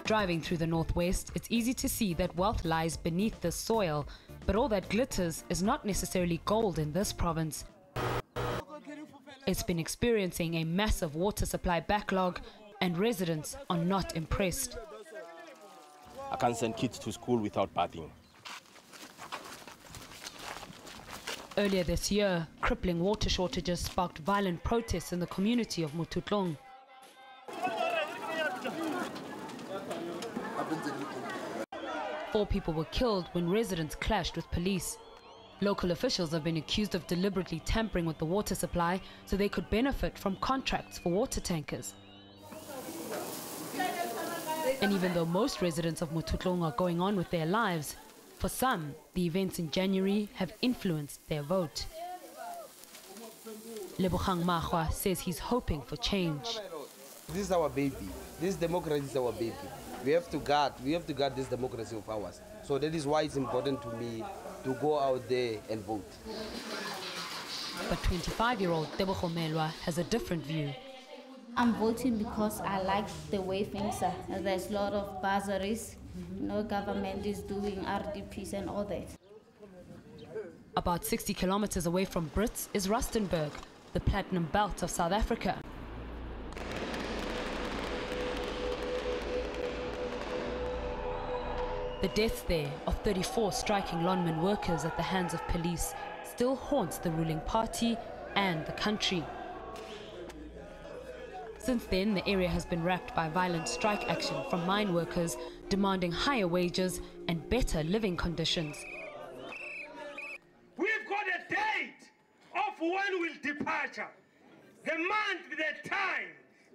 Driving through the northwest, it's easy to see that wealth lies beneath the soil, but all that glitters is not necessarily gold in this province. It's been experiencing a massive water supply backlog, and residents are not impressed. I can't send kids to school without bathing. Earlier this year, crippling water shortages sparked violent protests in the community of Mothutlung. 4 people were killed when residents clashed with police. Local officials have been accused of deliberately tampering with the water supply so they could benefit from contracts for water tankers. And even though most residents of Mothutlung are going on with their lives, for some, the events in January have influenced their vote. Lebogang Magwa says he's hoping for change. This is our baby. This democracy is our baby. We have to guard this democracy of ours. So that is why it's important to me to go out there and vote. But 25-year-old Tebogo Melwa has a different view. I'm voting because I like the way things are. There's a lot of bursaries. No government is doing RDPs and all that. About 60 kilometers away from Brits is Rustenburg, the platinum belt of South Africa. The deaths there of 34 striking lawnman workers at the hands of police still haunts the ruling party and the country. Since then, the area has been racked by violent strike action from mine workers demanding higher wages and better living conditions. We've got a date of when we'll departure, the month, the time,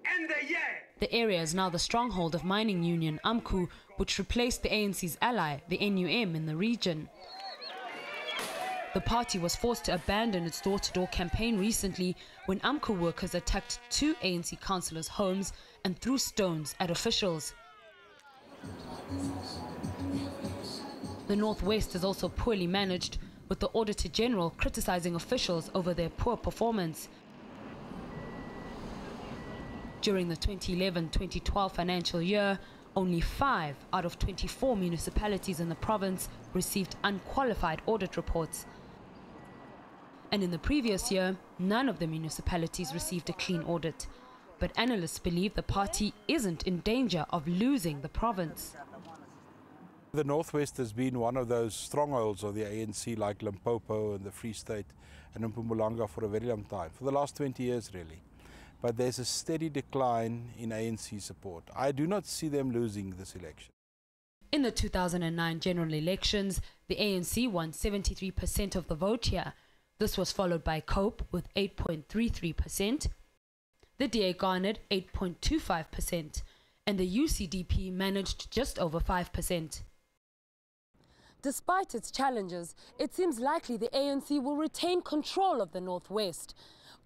and the year. The area is now the stronghold of mining union AMCU, which replaced the ANC's ally, the NUM, in the region. The party was forced to abandon its door-to-door campaign recently when AMCU workers attacked 2 ANC councillors' homes and threw stones at officials. The Northwest is also poorly managed, with the Auditor General criticizing officials over their poor performance. During the 2011-2012 financial year, only 5 out of 24 municipalities in the province received unqualified audit reports. And in the previous year, none of the municipalities received a clean audit. But analysts believe the party isn't in danger of losing the province. The Northwest has been one of those strongholds of the ANC, like Limpopo and the Free State and Mpumalanga, for a very long time, for the last 20 years really. But there's a steady decline in ANC support. I do not see them losing this election. In the 2009 general elections, the ANC won 73% of the vote here. This was followed by COPE with 8.33%. The DA garnered 8.25%, and the UCDP managed just over 5%. Despite its challenges, it seems likely the ANC will retain control of the Northwest.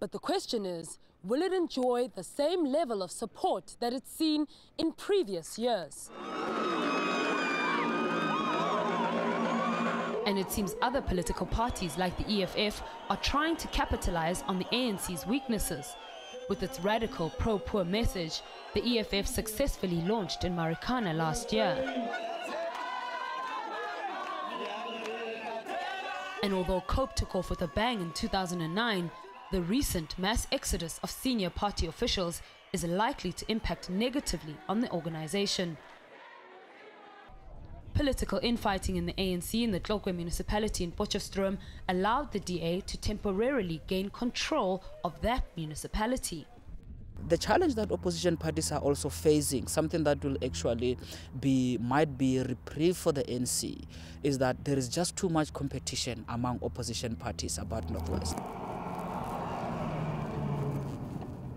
But the question is, will it enjoy the same level of support that it's seen in previous years? And it seems other political parties like the EFF are trying to capitalize on the ANC's weaknesses. With its radical pro-poor message, the EFF successfully launched in Marikana last year. And although COPE took off with a bang in 2009, the recent mass exodus of senior party officials is likely to impact negatively on the organization. Political infighting in the ANC in the Tlokwe municipality in Potchefstroom allowed the DA to temporarily gain control of that municipality. The challenge that opposition parties are also facing, something that will actually might be a reprieve for the ANC, is that there is just too much competition among opposition parties about Northwest.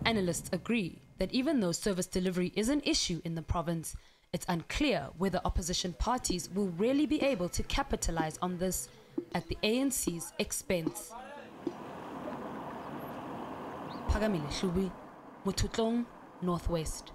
Analysts agree that even though service delivery is an issue in the province, it's unclear whether opposition parties will really be able to capitalize on this at the ANC's expense. Pagamile Hlubi, Mothutlung, Northwest.